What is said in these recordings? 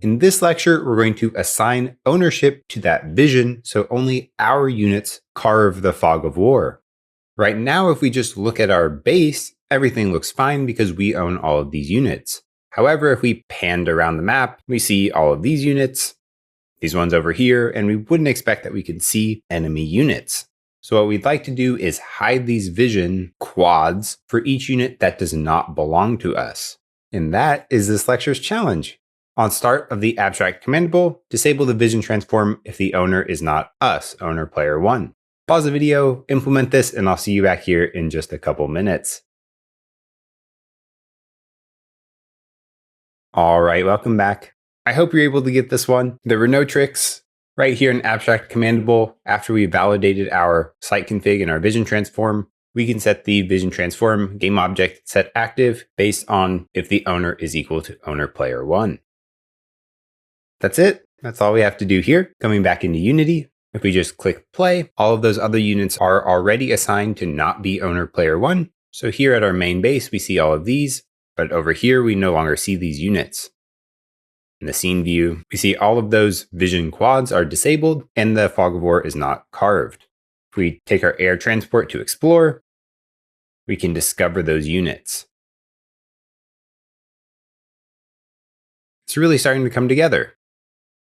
In this lecture, we're going to assign ownership to that vision so only our units carve the fog of war. Right now, if we just look at our base, everything looks fine because we own all of these units. However, if we panned around the map, we see all of these units, these ones over here, and we wouldn't expect that we could see enemy units. So what we'd like to do is hide these vision quads for each unit that does not belong to us. And that is this lecture's challenge. On start of the abstract commandable, disable the vision transform if the owner is not us, owner player 1. Pause the video, implement this, and I'll see you back here in just a couple minutes. All right, welcome back. I hope you're able to get this one. There were no tricks. Right here in abstract commandable, after we validated our site config and our vision transform, we can set the vision transform game object set active based on if the owner is equal to owner player 1. That's it. That's all we have to do here. Coming back into Unity, if we just click play, all of those other units are already assigned to not be owner player 1. So here at our main base, we see all of these, but over here, we no longer see these units. In the scene view, we see all of those vision quads are disabled and the fog of war is not carved. If we take our air transport to explore, we can discover those units. It's really starting to come together.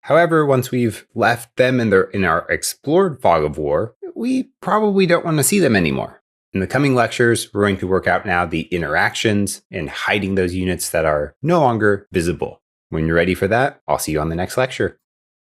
However, once we've left them in our explored fog of war, we probably don't want to see them anymore. In the coming lectures, we're going to work out now the interactions and hiding those units that are no longer visible. When you're ready for that, I'll see you on the next lecture.